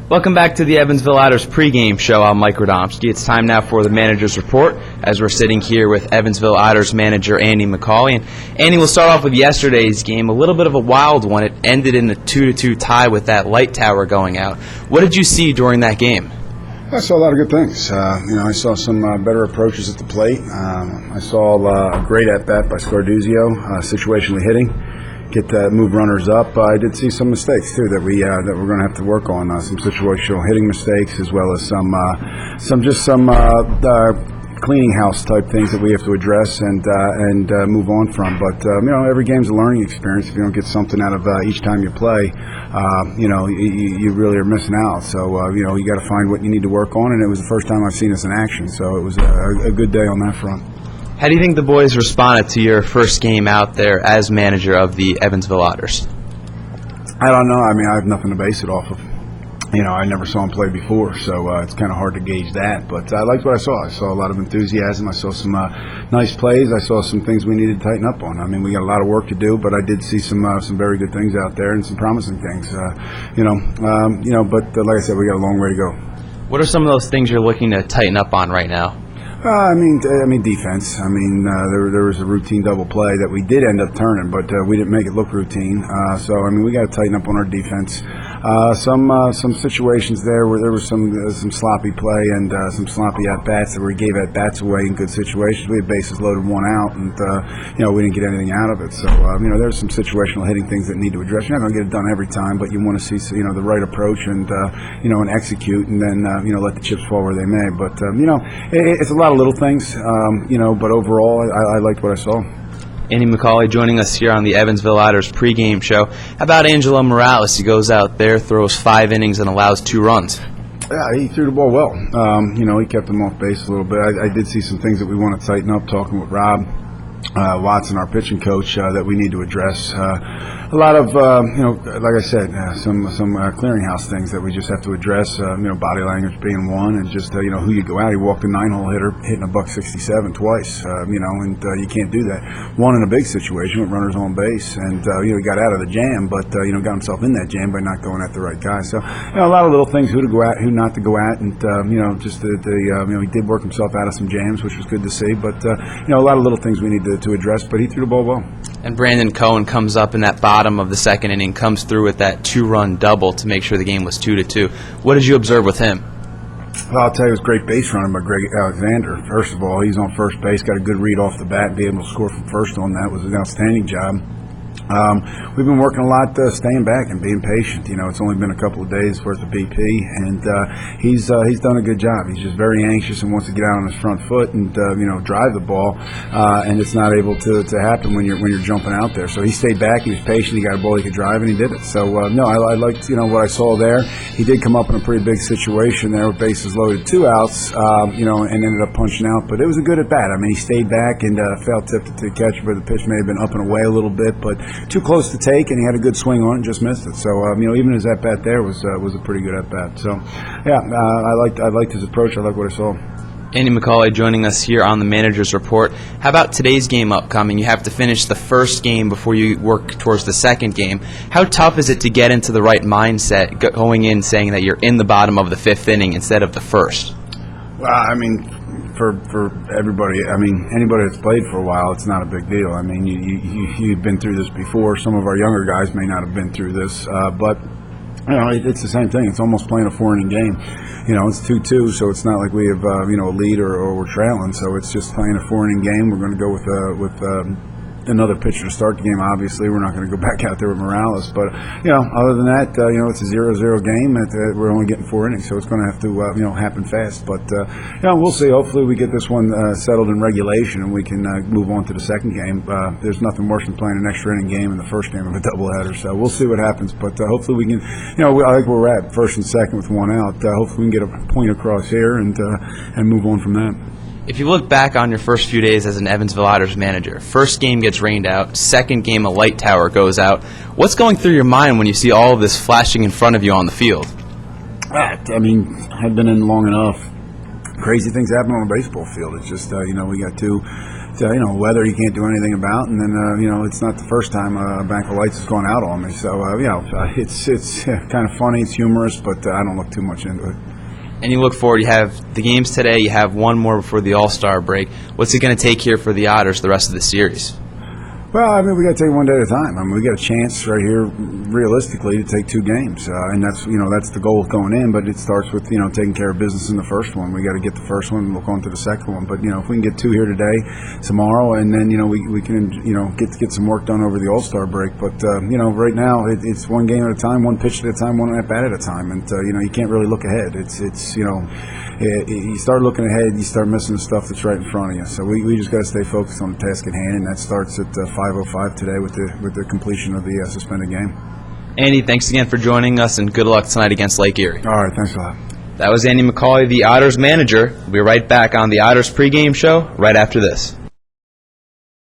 Welcome back to the Evansville Otters Pregame Show. I'm Mike Radomski. It's time now for the manager's report as we're sitting here with Evansville Otters manager Andy McCauley. And Andy, we'll start off with yesterday's game. A little bit of a wild one. It ended in a 2-2 tie with that light tower going out. What did you see during that game? I saw a lot of good things. I saw some better approaches at the plate. I saw a great at-bat by Scarduzio, situationally hitting. Move runners up. I did see some mistakes too that we're going to have to work on. Some situational hitting mistakes, as well as some cleaning house type things that we have to address and move on from. But every game's a learning experience. If you don't get something out of each time you play, you really are missing out. So you got to find what you need to work on. And it was the first time I've seen us in action, so it was a good day on that front. How do you think the boys responded to your first game out there as manager of the Evansville Otters? I don't know. I mean, I have nothing to base it off of. I never saw him play before, so it's kind of hard to gauge that. But I liked what I saw. I saw a lot of enthusiasm. I saw some nice plays. I saw some things we needed to tighten up on. I mean, we got a lot of work to do, but I did see some very good things out there and some promising things. But like I said, we got a long way to go. What are some of those things you're looking to tighten up on right now? I mean defense. There was a routine double play that we did end up turning, but we didn't make it look routine. We got to tighten up on our defense. Some situations there where there was some sloppy play and some sloppy at bats that we gave at bats away in good situations. We had bases loaded, one out, and we didn't get anything out of it. So there's some situational hitting things that need to address. You're not going to get it done every time, but you want to see the right approach and and execute, and then let the chips fall where they may. But it's a lot of little things, but overall, I liked what I saw. Andy McCauley joining us here on the Evansville Otters pregame show. How about Angelo Morales? He goes out there, throws 5 innings, and allows 2 runs. Yeah, he threw the ball well. He kept them off base a little bit. I did see some things that we want to tighten up, talking with Rob Watson, our pitching coach, that we need to address. A lot of, like I said, some clearinghouse things that we just have to address. Body language being one, and just who you go out. He walked a 9-hole hitter, hitting a $167 twice. And you can't do that. One in a big situation with runners on base, and he got out of the jam, but got himself in that jam by not going at the right guy. So a lot of little things: who to go at, who not to go at, and he did work himself out of some jams, which was good to see. But a lot of little things we need to address. But he threw the ball well. And Brandon Cohen comes up in that bottom of the second inning, comes through with that 2-run double to make sure the game was 2-2. What did you observe with him? Well, I'll tell you, it was great base running by Greg Alexander. First of all, he's on first base, got a good read off the bat, be able to score from first on that was an outstanding job. We've been working a lot staying back and being patient. It's only been a couple of days worth of BP, and he's done a good job. He's just very anxious and wants to get out on his front foot and drive the ball, and it's not able to happen when you're jumping out there. So he stayed back. He was patient. He got a ball he could drive, and he did it. So I liked what I saw there. He did come up in a pretty big situation there with bases loaded, 2 outs, and ended up punching out. But it was a good at bat. He stayed back and foul tipped it to the catcher, but the pitch may have been up and away a little bit, but too close to take, and he had a good swing on it and just missed it. So even his at bat there was a pretty good at bat. So I liked his approach. I liked what I saw. Andy McCauley joining us here on the manager's report. How about today's game upcoming? You have to finish the first game before you work towards the second game. How tough is it to get into the right mindset going in saying that you're in the bottom of the 5th inning instead of the first? Well, for everybody, anybody that's played for a while, it's not a big deal. You've been through this before. Some of our younger guys may not have been through this, but it's the same thing. It's almost playing a 4-inning game. It's 2-2, so it's not like we have a lead or we're trailing. So it's just playing a 4-inning game. We're going to go with another pitcher to start the game. Obviously, we're not going to go back out there with Morales, but other than that, it's a 0-0 game. We're only getting 4 innings, so it's going to have to happen fast. But we'll see. Hopefully, we get this one settled in regulation, and we can move on to the second game. There's nothing worse than playing an extra inning game in the first game of a doubleheader. So we'll see what happens. But hopefully, we can. I think we're at first and second with 1 out. Hopefully, we can get a point across here and move on from that. If you look back on your first few days as an Evansville Otters manager, first game gets rained out, second game a light tower goes out. What's going through your mind when you see all of this flashing in front of you on the field? I've been in long enough crazy things happen on a baseball field. It's just we got weather you can't do anything about, and then it's not the first time a bank of lights has gone out on me. So it's kind of funny, it's humorous, but I don't look too much into it. And you look forward, you have the games today, you have one more before the All-Star break. What's it going to take here for the Otters the rest of the series? Well, I mean, we got to take one day at a time. I mean, we got a chance right here, realistically, to take 2 games, and that's the goal going in. But it starts with taking care of business in the first one. We got to get the first one and look on to the second one. But if we can get 2 here today, tomorrow, and then we can get some work done over the All-Star break. But right now it's one game at a time, one pitch at a time, one at bat at a time, and you can't really look ahead. You start looking ahead, you start missing the stuff that's right in front of you. So we just got to stay focused on the task at hand, and that starts at 5:05 today with the completion of the suspended game. Andy, thanks again for joining us, and good luck tonight against Lake Erie. All right, thanks a lot. That was Andy McCauley, the Otters manager. We'll be right back on the Otters pregame show right after this.